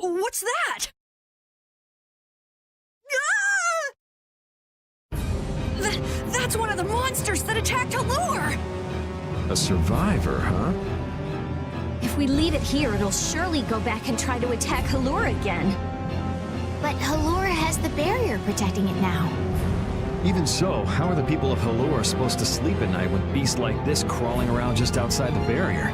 What's that? Ah! That's one of the monsters that attacked Halure! A survivor, huh? If we leave it here, it'll surely go back and try to attack Halure again. But Halure has the barrier protecting it now. Even so, how are the people of Halure supposed to sleep at night with beasts like this crawling around just outside the barrier?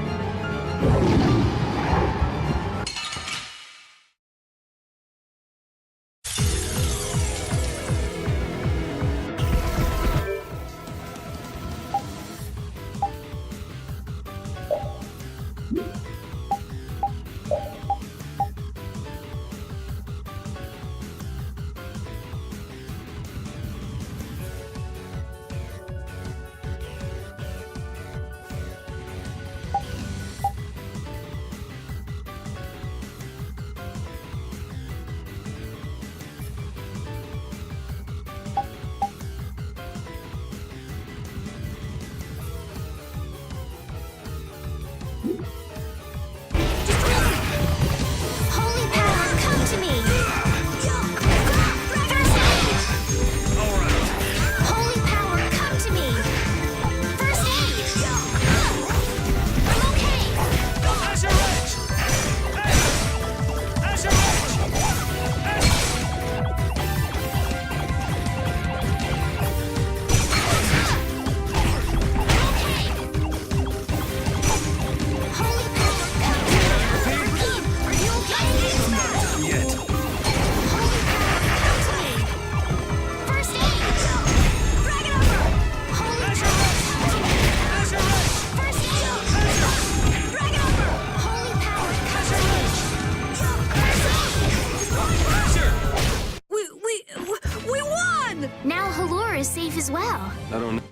As well. I don't know.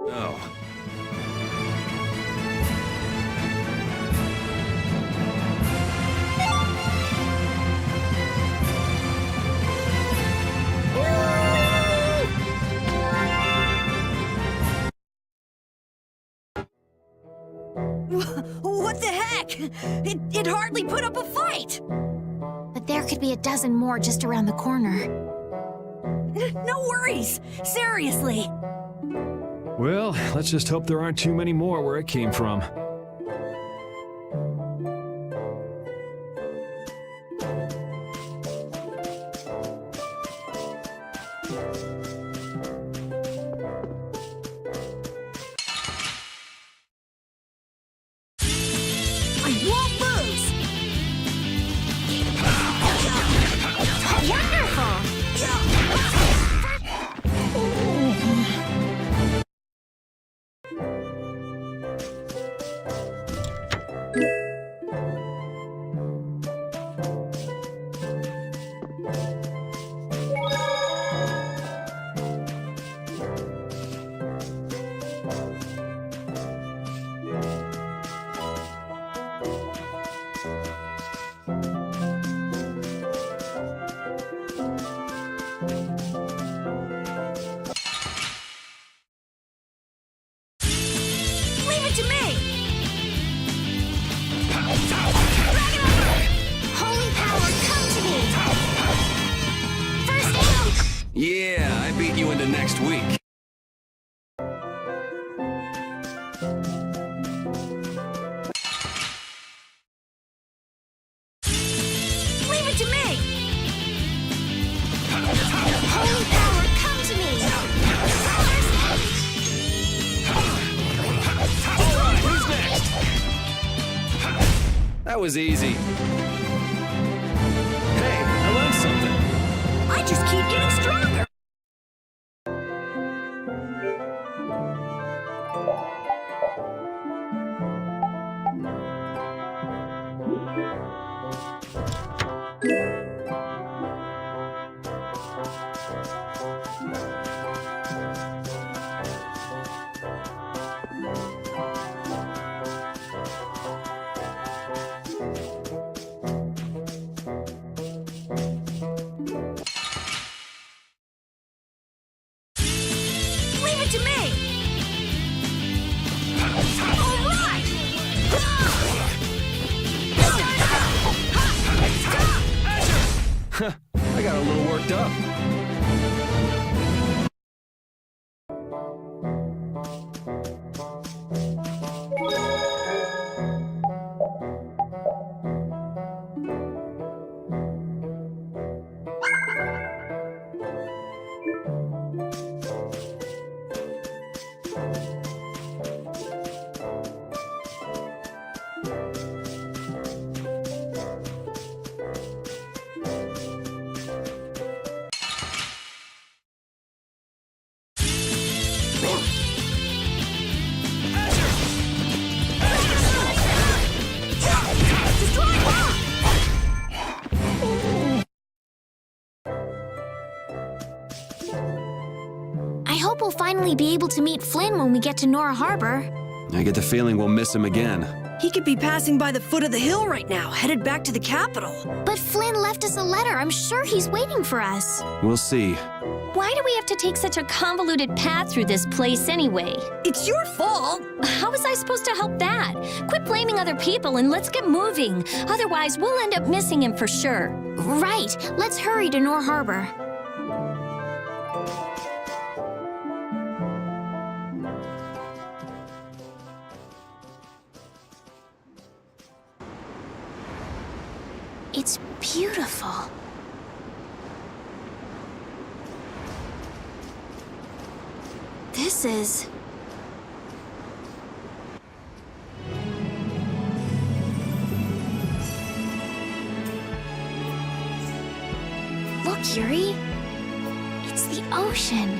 No. What the heck? It hardly put up a fight! But there could be a dozen more just around the corner. No worries! Seriously! Well, let's just hope there aren't too many more where it came from. Yeah, I beat you into next week. Leave it to me! Holy power, come to me! Alright, who's next? That was easy. Hey, I learned something. I just keep getting stronger! I got a little worked up. I hope we'll finally be able to meet Flynn when we get to Nora Harbor. I get the feeling we'll miss him again. He could be passing by the foot of the hill right now, headed back to the capital. But Flynn left us a letter. I'm sure he's waiting for us. We'll see. Why do we have to take such a convoluted path through this place anyway? It's your fault. How was I supposed to help that? Quit blaming other people and let's get moving. Otherwise, we'll end up missing him for sure. Right. Let's hurry to Nora Harbor. It's beautiful. This is... Look, Yuri. It's the ocean.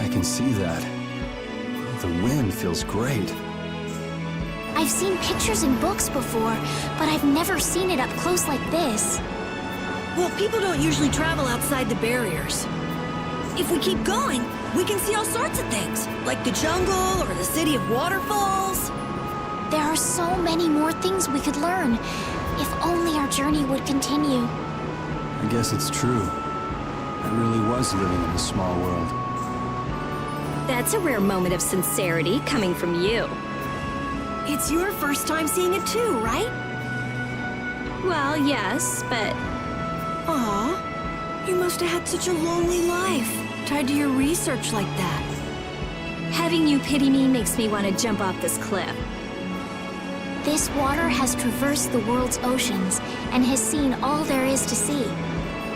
I can see that. The wind feels great. I've seen pictures in books before, but I've never seen it up close like this. Well, people don't usually travel outside the barriers. If we keep going, we can see all sorts of things, like the jungle or the city of waterfalls. There are so many more things we could learn, if only our journey would continue. I guess it's true. I really was living in a small world. That's a rare moment of sincerity coming from you. It's your first time seeing it too, right? Well, yes, but Aw, you must have had such a lonely life, tied to your research like that. having you pity me makes me want to jump off this cliff. This water has traversed the world's oceans and has seen all there is to see.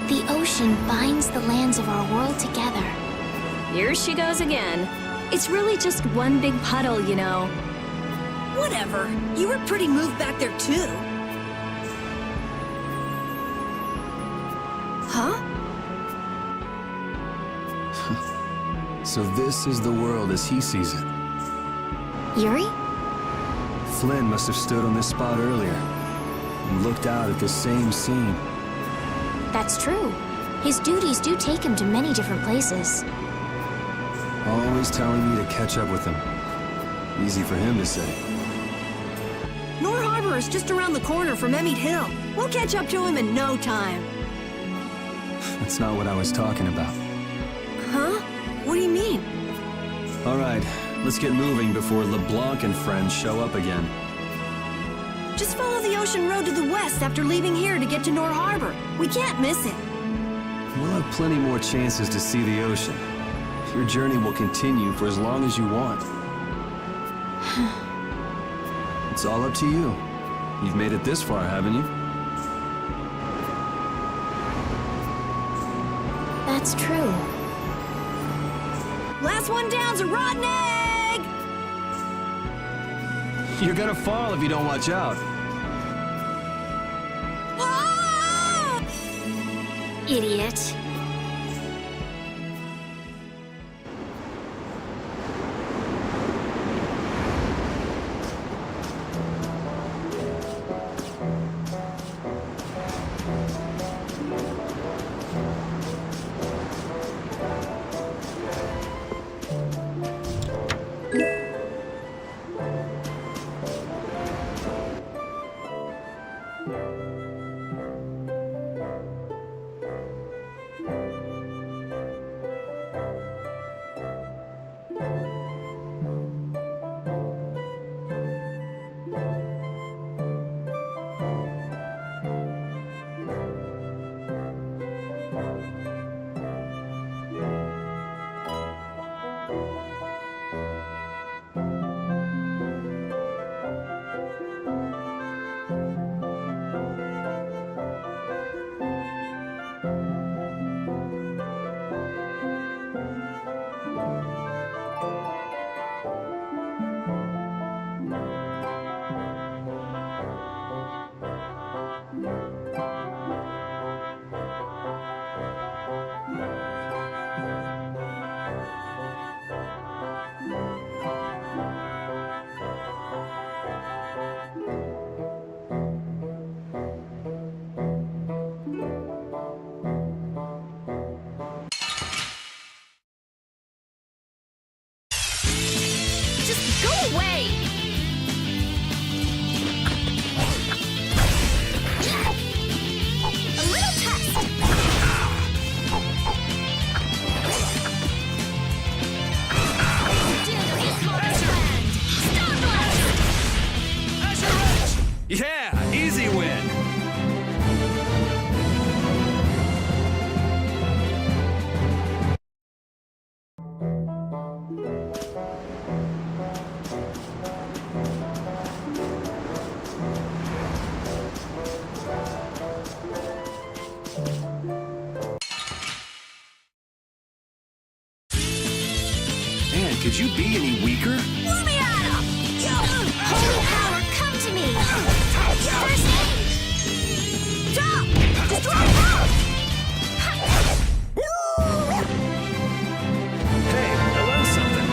The ocean binds the lands of our world together. Here she goes again. It's really just one big puddle, you know. Whatever. You were pretty moved back there, too. Huh? So this is the world as he sees it. Yuri? Flynn must have stood on this spot earlier and looked out at the same scene. That's true. His duties do take him to many different places. Always telling me to catch up with him. Easy for him to say. Nor Harbor is just around the corner from Emmett Hill. We'll catch up to him in no time. That's not what I was talking about. Huh? What do you mean? All right, let's get moving before LeBlanc and friends show up again. Just follow the ocean road to the west after leaving here to get to Nor Harbor. We can't miss it. We'll have plenty more chances to see the ocean. Your journey will continue for as long as you want. It's all up to you. You've made it this far, haven't you? That's true. Last one down's a rotten egg! You're gonna fall if you don't watch out. Ah! Idiot. Could you be any weaker? Let me at him! Holy power, come to me! First aid! Stop! Destroy power! Hey, I learned something.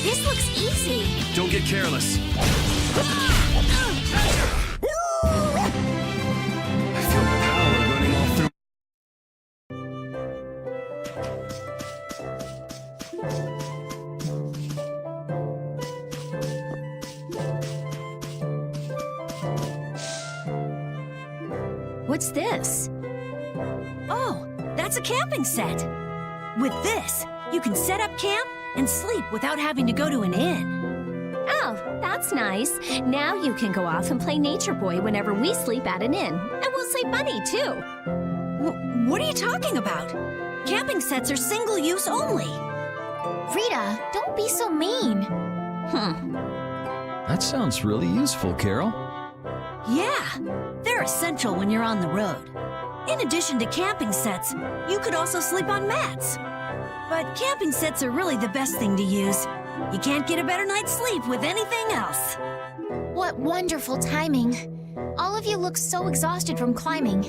This looks easy. Don't get careless. I feel power running all through. What's this? Oh, that's a camping set. With this, you can set up camp and sleep without having to go to an inn. Oh, that's nice. Now you can go off and play Nature Boy whenever we sleep at an inn. And we'll save money, too. What are you talking about? Camping sets are single-use only. Rita, don't be so mean. That sounds really useful, Carol. Yeah, they're essential when you're on the road. In addition to camping sets, you could also sleep on mats. But camping sets are really the best thing to use. You can't get a better night's sleep with anything else. What wonderful timing. All of you look so exhausted from climbing.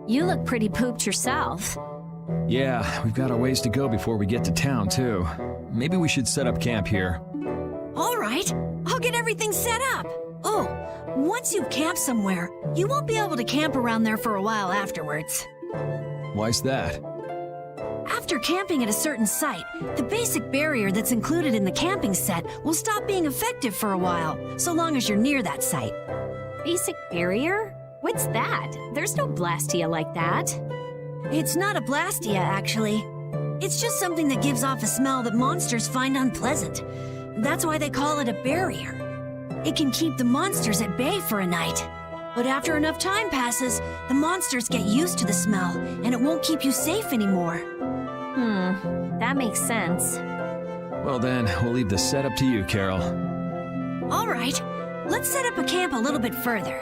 You look pretty pooped yourself. Yeah, we've got a ways to go before we get to town, too. Maybe we should set up camp here. All right, I'll get everything set up. Oh, once you've camped somewhere, you won't be able to camp around there for a while afterwards. Why's that? After camping at a certain site, the basic barrier that's included in the camping set will stop being effective for a while, so long as you're near that site. Basic barrier? What's that? There's no blastia like that. It's not a blastia, actually. It's just something that gives off a smell that monsters find unpleasant. That's why they call it a barrier. It can keep the monsters at bay for a night. But after enough time passes, the monsters get used to the smell, and it won't keep you safe anymore. That makes sense. Well then, we'll leave the setup to you, Carol. All right, let's set up a camp a little bit further.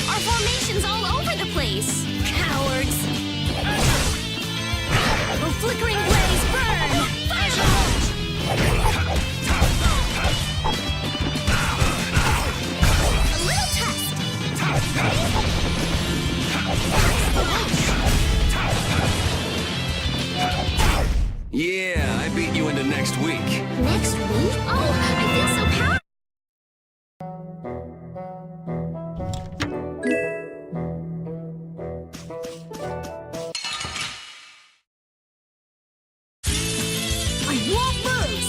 Our formation's all over the place. Cowards! Oh, flickering blaze, burn! A little test. Yeah, I beat you into next week. Next week? Oh, I feel so powerful. I won't lose!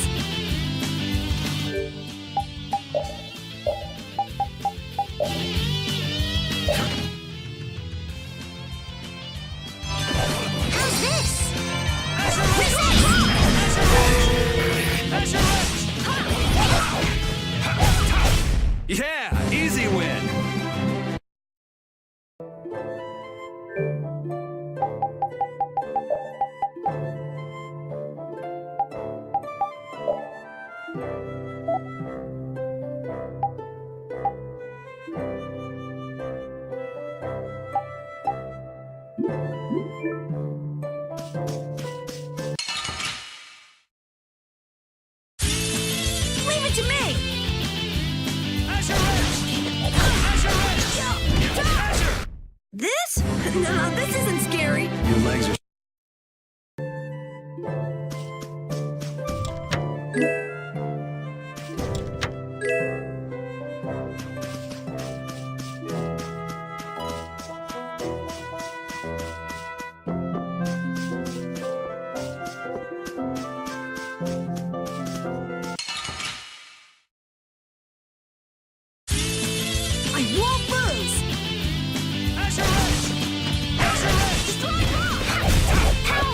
How's this? Yeah, easy win. Leave it to me! This? No, this isn't scary. Your legs are. I won't lose!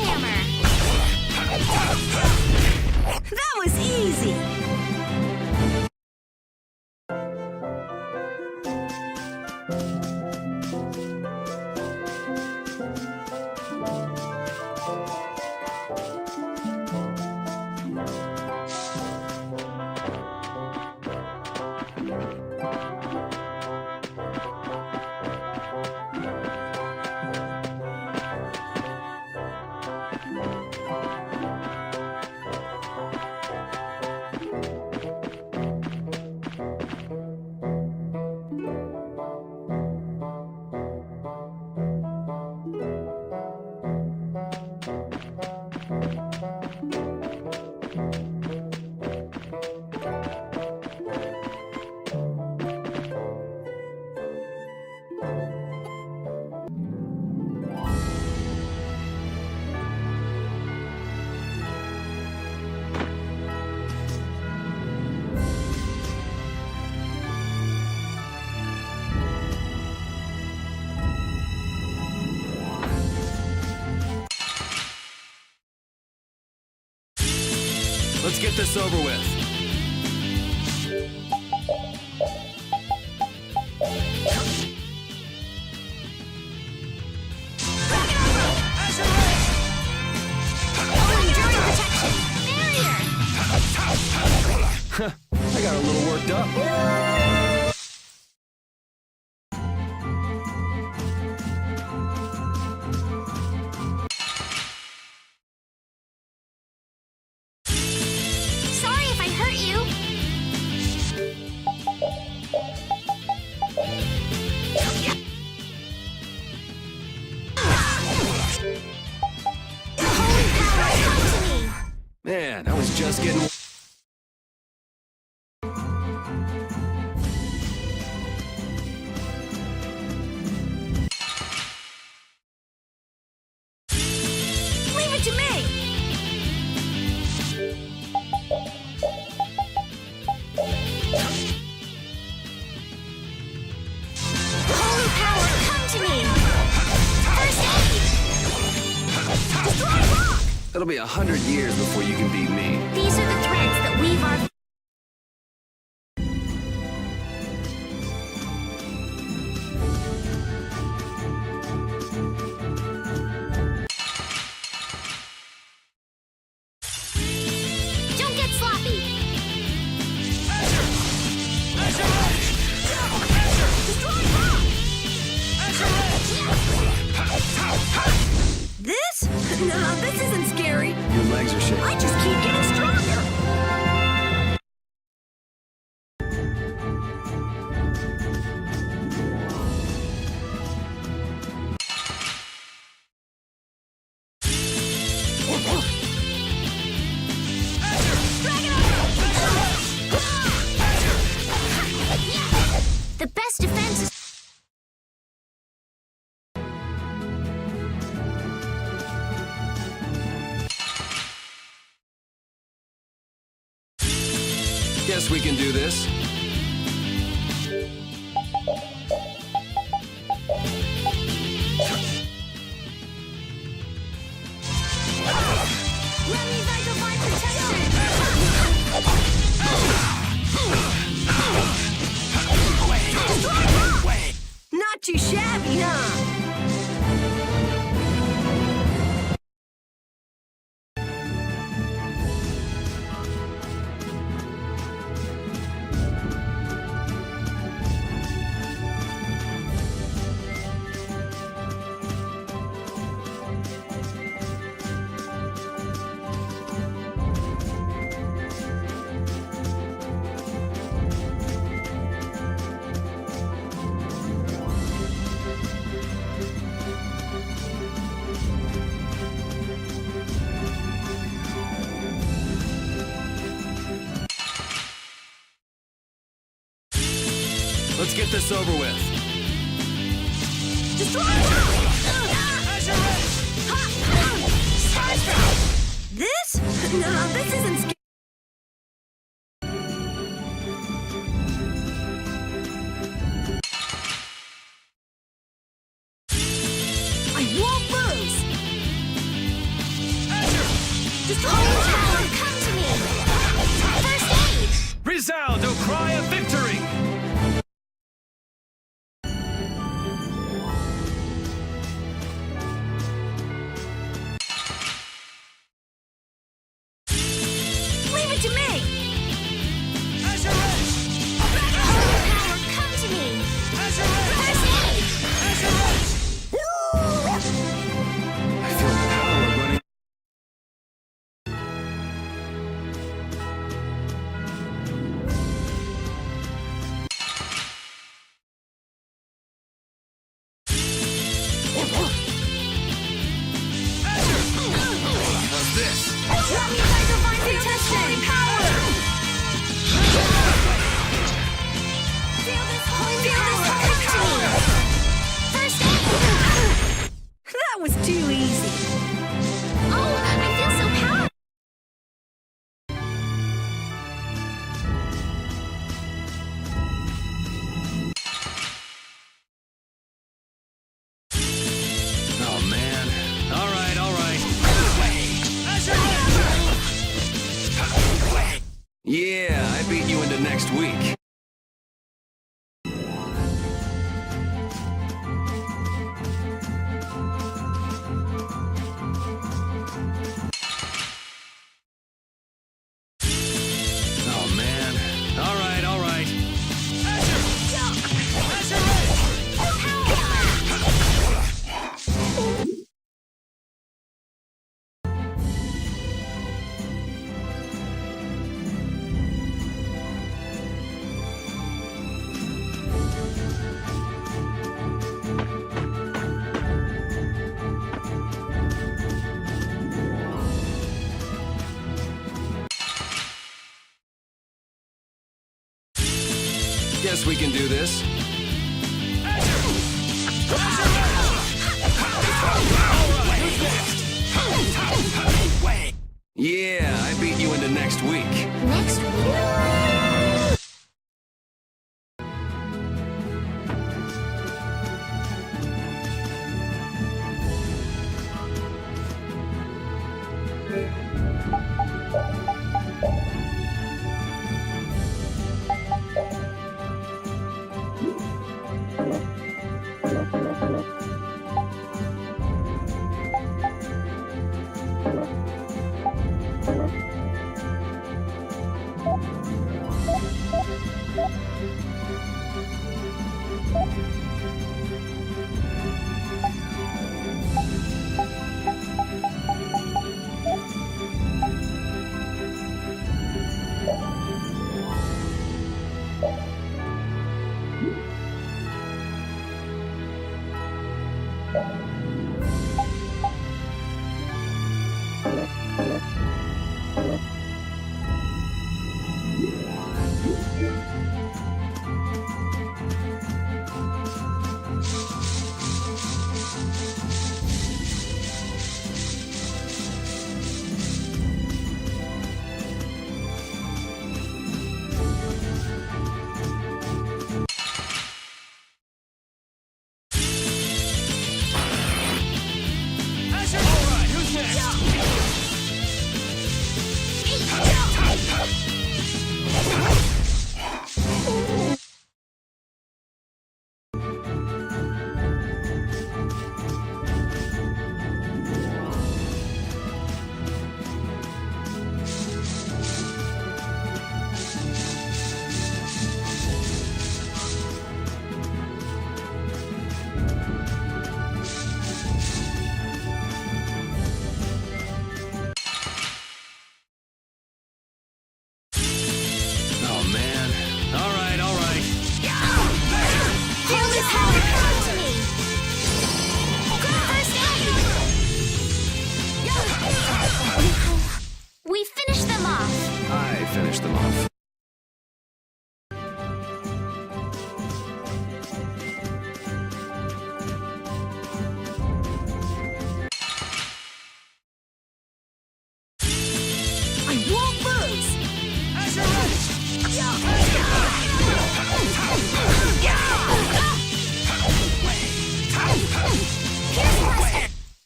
Hammer! That was easy! Let's get this over with. I got a little worked up. Sorry if I hurt you. Holy power, come to me! Man, I was just getting... Leave it to me! Holy power, come to me! First aid! Destroy rock! It'll be 100 years before you can beat me. These are the threads that weave our... Don't get sloppy! Destroy rock! This? No, this isn't scary. Your legs are shaking. I just keep getting stronger. The best defense is... Guess we can do this. Let me by divine protection! Not too shabby, huh? Let's get this over with. Destroy This? No, this isn't scary. I won't lose! Destroy the tower! Come to me! First aid! Resound, O cry of victory! Leave it to me! Power, come to me! First aid! I feel power running. How's this? Let me hydrophine protection! Power! Feel this holy power! First aid! That was too easy. Oh, I feel so powerful! Oh man. All right, all right. Yeah, I beat you into next week. Oh man. All right, all right. Guess we can do this. Yeah, I beat you into next week. Next week?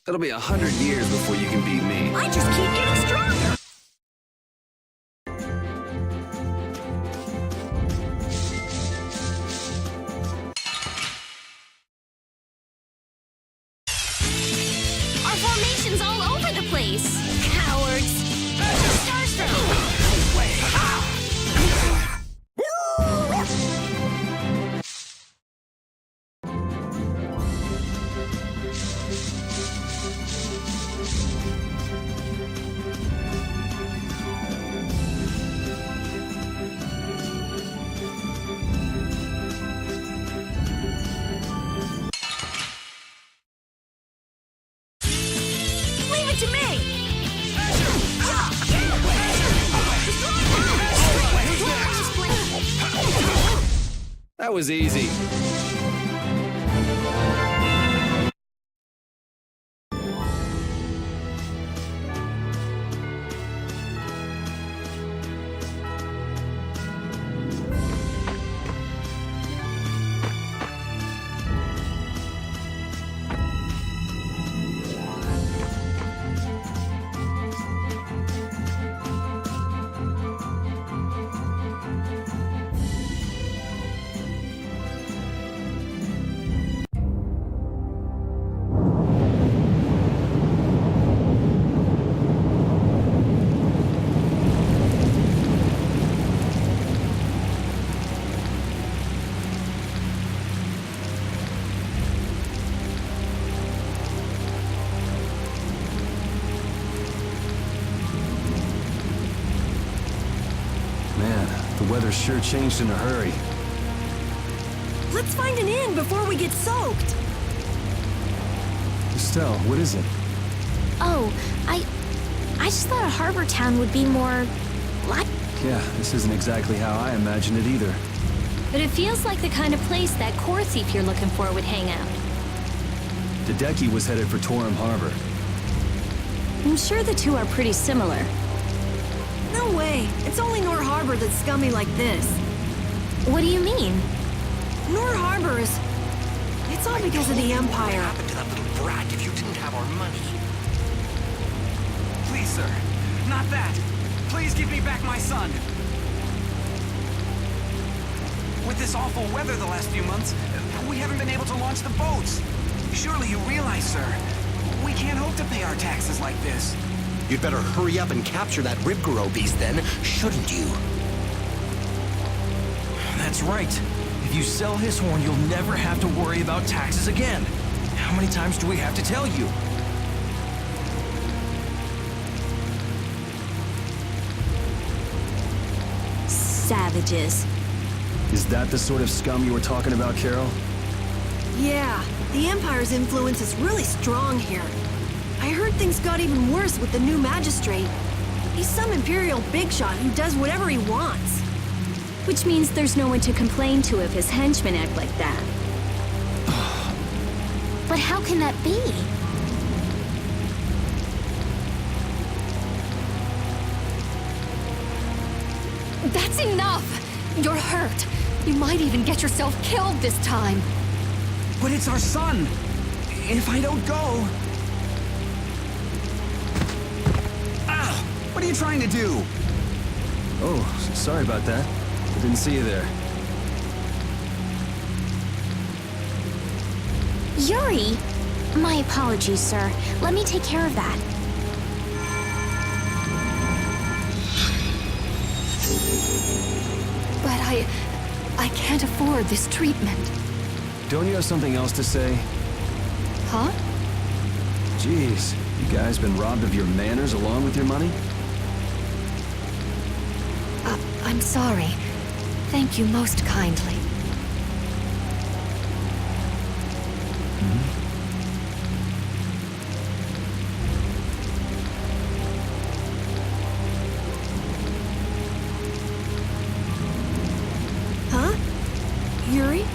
It'll be 100 years before you can beat me. I just keep getting stronger. Our formation's all over the place. Cowards. Starstruck. Leave it to me. That was easy. Man, the weather sure changed in a hurry. Let's find an inn before we get soaked. Estelle, what is it? Oh, I just thought a harbor town would be more like. Yeah, this isn't exactly how I imagined it either. But it feels like the kind of place that core thief you're looking for would hang out. Hideki was headed for Torum Harbor. I'm sure the two are pretty similar. No way. It's only Nor Harbor that's scummy like this. What do you mean? Nor Harbor is... It's all because of the Empire. What happened to that little brat if you didn't have our money? Please, sir. Not that. Please give me back my son. With this awful weather the last few months, we haven't been able to launch the boats. Surely you realize, sir, we can't hope to pay our taxes like this. You'd better hurry up and capture that Ribgaro beast then, shouldn't you? That's right. If you sell his horn, you'll never have to worry about taxes again. How many times do we have to tell you? Savages. Is that the sort of scum you were talking about, Carol? Yeah, the Empire's influence is really strong here. I heard things got even worse with the new magistrate. He's some Imperial bigshot who does whatever he wants. Which means there's no one to complain to if his henchmen act like that. But how can that be? That's enough! You're hurt. You might even get yourself killed this time. But it's our son. If I don't go... Ah! What are you trying to do? Oh, sorry about that. I didn't see you there. Yuri! My apologies, sir. Let me take care of that. But I can't afford this treatment. Don't you have something else to say? Huh? Jeez, you guys been robbed of your manners along with your money? I'm sorry. Thank you most kindly. Huh? Yuri?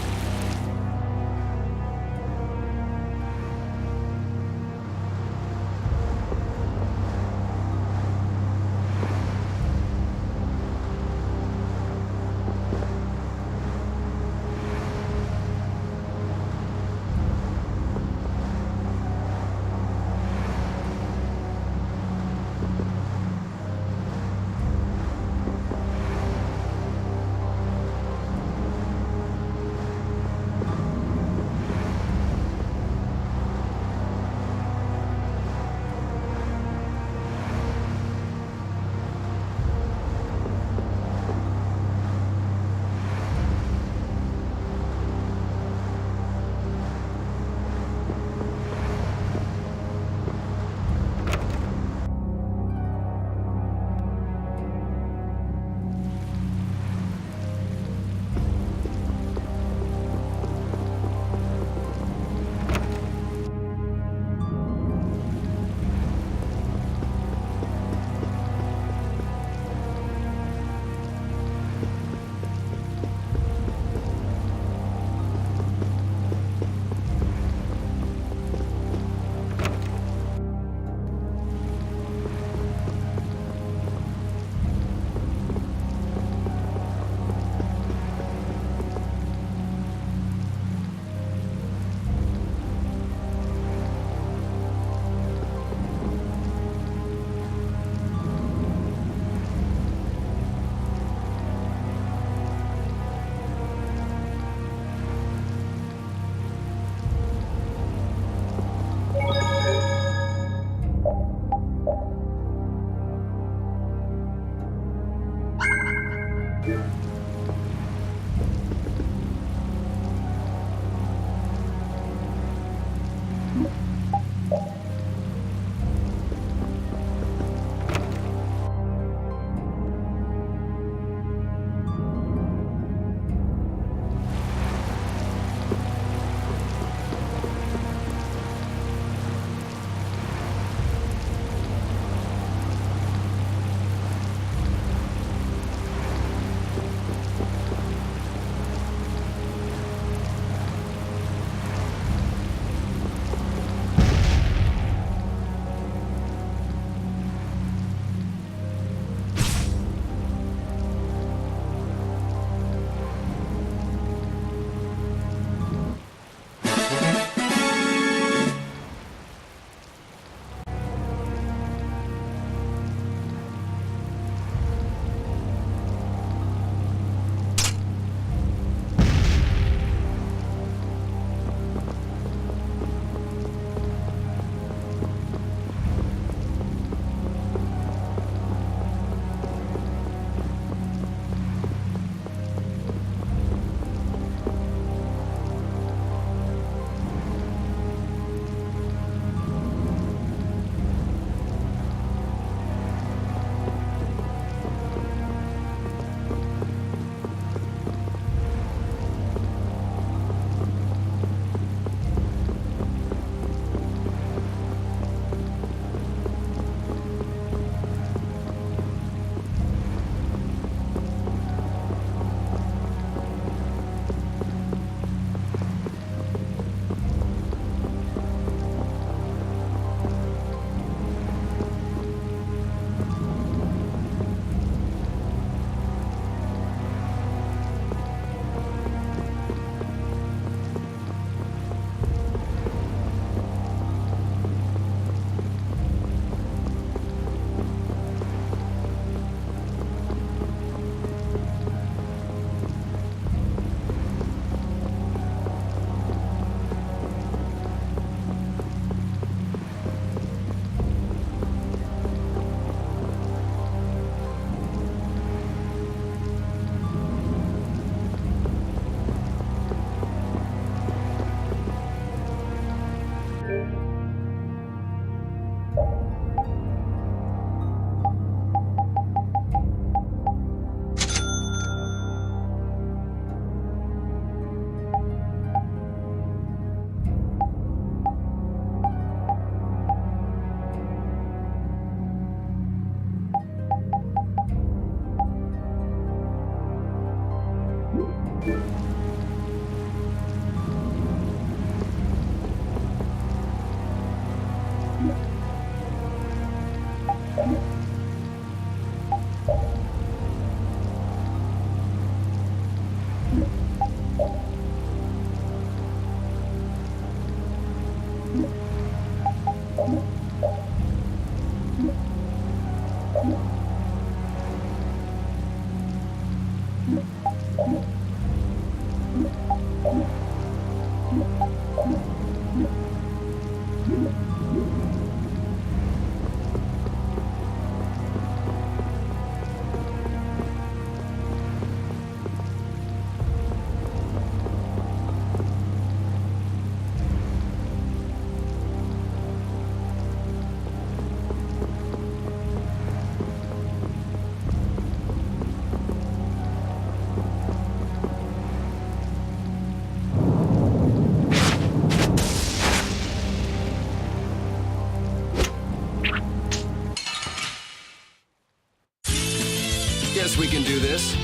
Guess we can do this.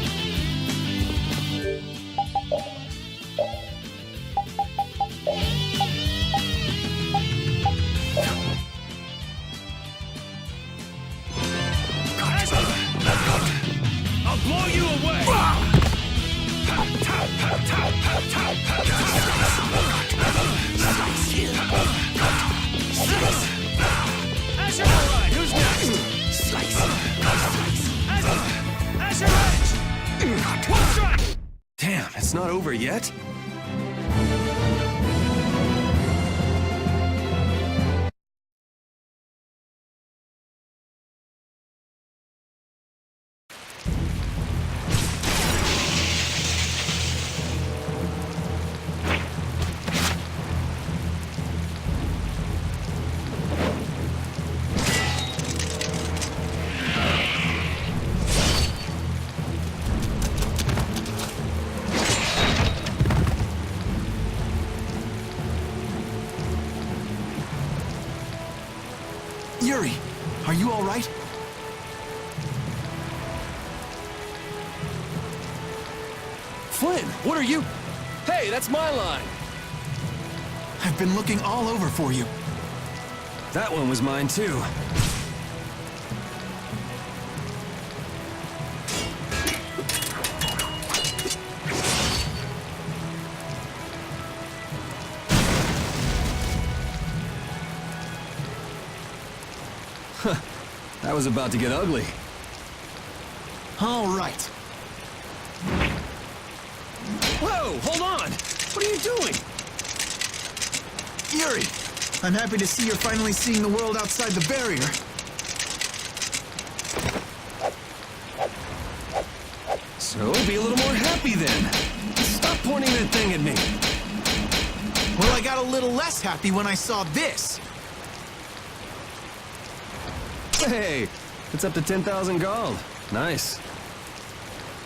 I'll blow you away! Azure Ride, who's next? Azure Edge! One strike! Damn, it's not over yet? Yuri, are you all right? Flynn, what are you... Hey, that's my line! I've been looking all over for you. That one was mine, too. That was about to get ugly. All right. Whoa, hold on! What are you doing? Yuri, I'm happy to see you're finally seeing the world outside the barrier. So, be a little more happy then. Stop pointing that thing at me. Well, I got a little less happy when I saw this. Hey, it's up to 10,000 gold. Nice.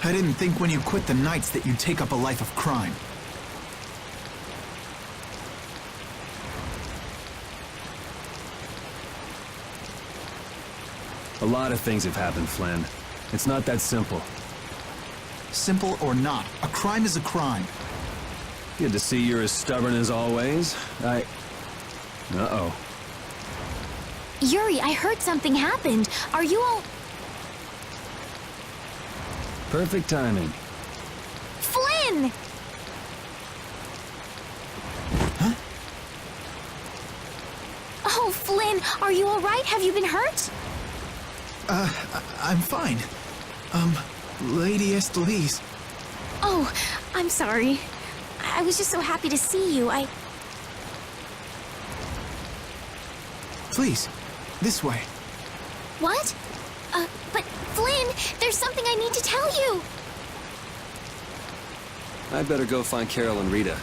I didn't think when you quit the Knights that you'd take up a life of crime. A lot of things have happened, Flynn. It's not that simple. Simple or not, a crime is a crime. Good to see you're as stubborn as always. Uh-oh. Yuri, I heard something happened. Are you all... Perfect timing. Flynn! Huh? Oh, Flynn, are you all right? Have you been hurt? I'm fine. Lady Esteliz. Oh, I'm sorry. I was just so happy to see you. Please, this way. What? But Flynn, there's something I need to tell you. I'd better go find Carol and Rita.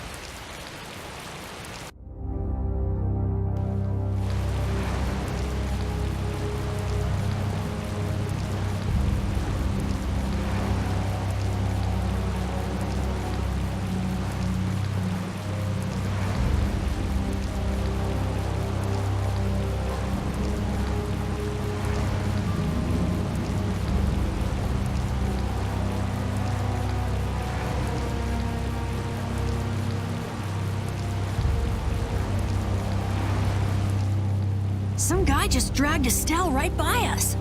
Some guy just dragged Estelle right by us.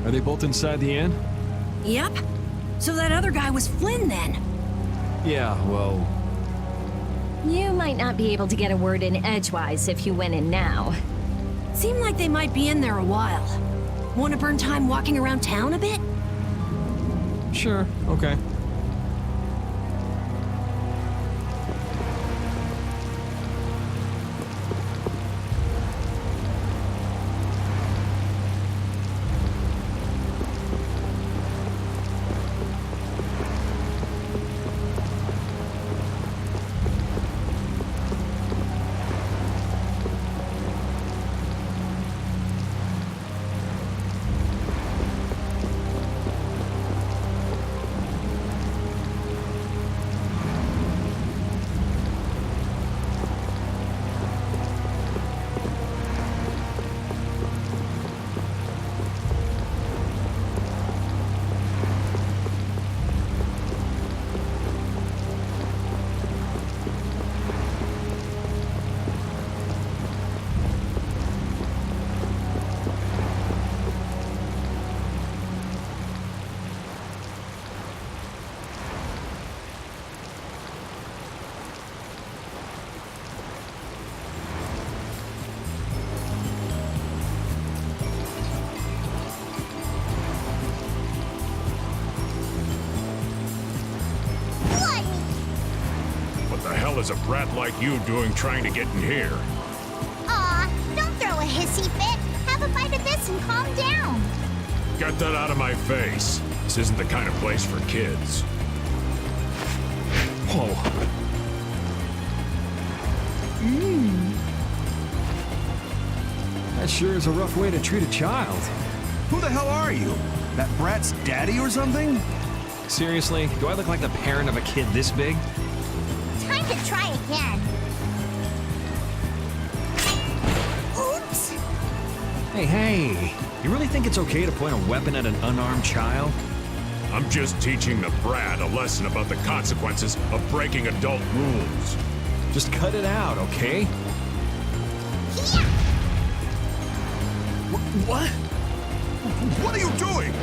Are they both inside the inn? Yep. So that other guy was Flynn then. Yeah, well... You might not be able to get a word in edgewise if you went in now. Seemed like they might be in there a while. Want to burn time walking around town a bit? Sure, okay. Is a brat like you doing trying to get in here? Aw, don't throw a hissy fit. Have a bite of this and calm down. Get that out of my face. This isn't the kind of place for kids. Whoa. That sure is a rough way to treat a child. Who the hell are you? That brat's daddy or something? Seriously, do I look like the parent of a kid this big? Time to try again. Oops! Hey, you really think it's okay to point a weapon at an unarmed child? I'm just teaching the brat a lesson about the consequences of breaking adult rules. Just cut it out, okay? What? What are you doing?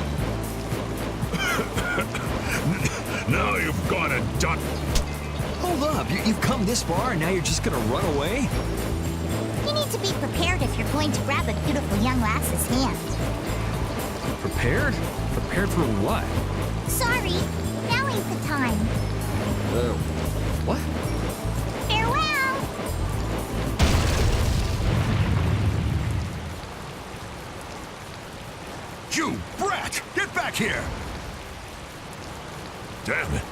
Now you've got a duck. Hold up, you've come this far and now you're just gonna run away? You need to be prepared if you're going to grab a beautiful young lass's hand. Prepared? Prepared for what? Sorry, now ain't the time. What? Farewell! You brat! Get back here! Damn it.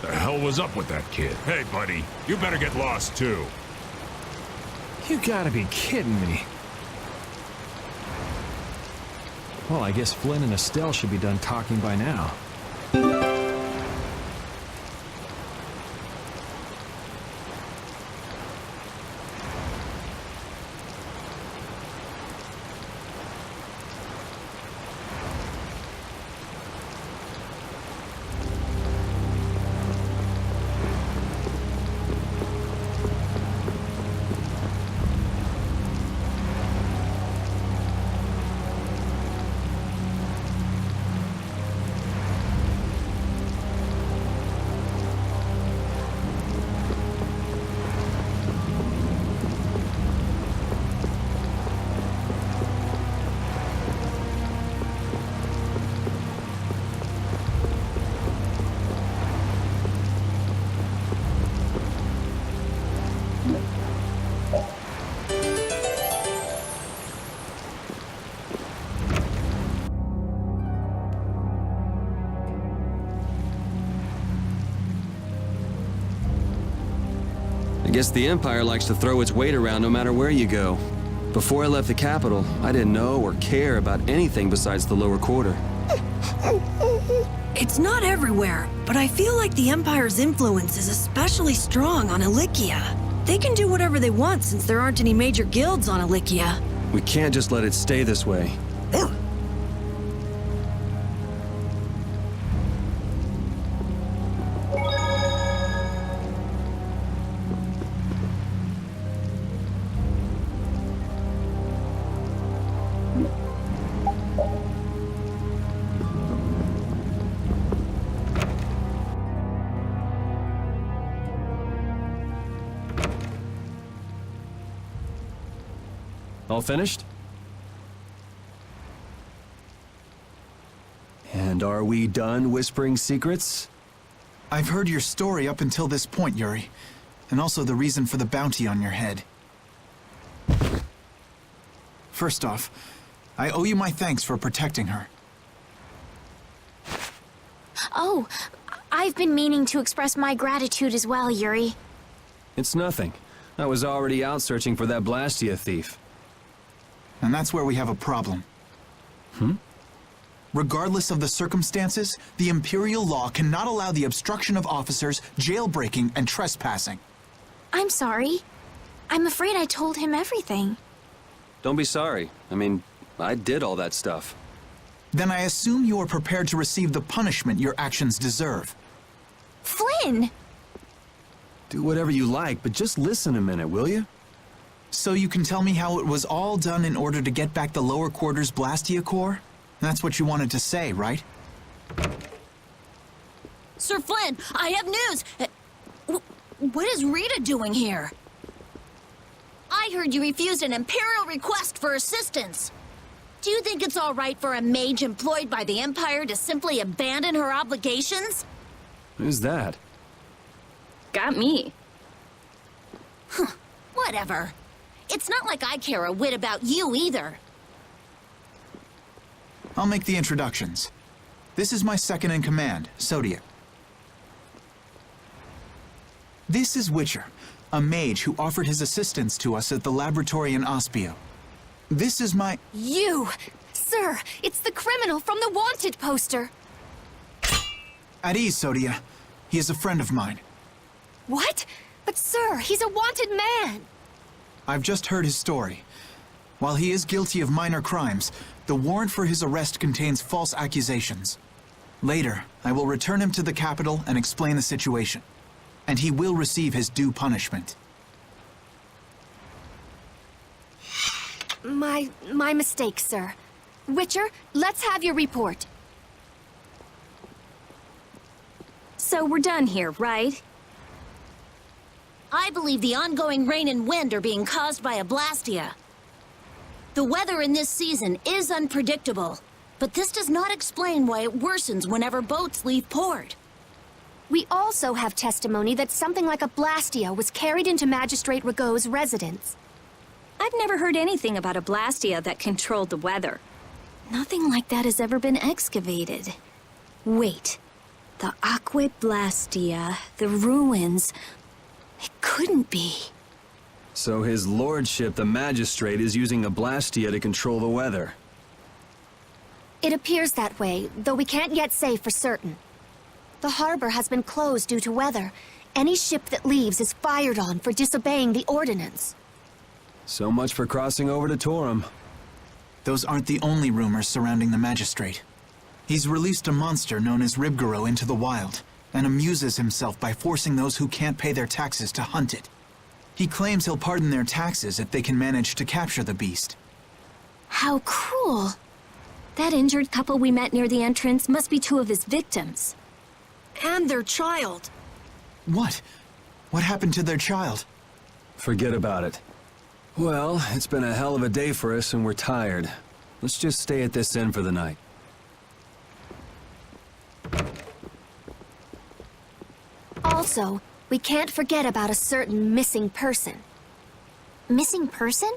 The hell was up with that kid? Hey, buddy, you better get lost too. You gotta be kidding me. Well, I guess Flynn and Estelle should be done talking by now. I guess the Empire likes to throw its weight around no matter where you go. Before I left the capital, I didn't know or care about anything besides the lower quarter. It's not everywhere, but I feel like the Empire's influence is especially strong on Ilikia. They can do whatever they want since there aren't any major guilds on Ilikia. We can't just let it stay this way. All finished? And are we done whispering secrets? I've heard your story up until this point, Yuri. And also the reason for the bounty on your head. First off, I owe you my thanks for protecting her. Oh, I've been meaning to express my gratitude as well, Yuri. It's nothing. I was already out searching for that Blastia thief. And that's where we have a problem. Regardless of the circumstances, the Imperial law cannot allow the obstruction of officers, jailbreaking, and trespassing. I'm sorry. I'm afraid I told him everything. Don't be sorry. I mean, I did all that stuff. Then I assume you are prepared to receive the punishment your actions deserve. Flynn! Do whatever you like, but just listen a minute, will you? So you can tell me how it was all done in order to get back the lower quarters Blastia core? That's what you wanted to say, right? Sir Flynn, I have news! What is Rita doing here? I heard you refused an Imperial request for assistance. Do you think it's all right for a mage employed by the Empire to simply abandon her obligations? Who's that? Got me. Whatever. It's not like I care a whit about you either. I'll make the introductions. This is my second in command, Sodia. This is Witcher, a mage who offered his assistance to us at the laboratory in Aspio. This is my— You! Sir, it's the criminal from the wanted poster! At ease, Sodia. He is a friend of mine. What? But sir, he's a wanted man! I've just heard his story. While he is guilty of minor crimes, the warrant for his arrest contains false accusations. Later, I will return him to the capital and explain the situation. And he will receive his due punishment. My mistake, sir. Witcher, let's have your report. So we're done here, right? I believe the ongoing rain and wind are being caused by a Blastia. The weather in this season is unpredictable, but this does not explain why it worsens whenever boats leave port. We also have testimony that something like a Blastia was carried into Magistrate Rigaud's residence. I've never heard anything about a Blastia that controlled the weather. Nothing like that has ever been excavated. Wait. The Aqua Blastia, the ruins... It couldn't be. So his lordship, the magistrate, is using a Blastia to control the weather. It appears that way, though we can't yet say for certain. The harbor has been closed due to weather. Any ship that leaves is fired on for disobeying the ordinance. So much for crossing over to Torum. Those aren't the only rumors surrounding the magistrate. He's released a monster known as Ribgaro into the wild, and amuses himself by forcing those who can't pay their taxes to hunt it. He claims he'll pardon their taxes if they can manage to capture the beast. How cruel. That injured couple we met near the entrance must be two of his victims. And their child. What? What happened to their child? Forget about it. Well, it's been a hell of a day for us and we're tired. Let's just stay at this inn for the night. Also, we can't forget about a certain missing person. Missing person?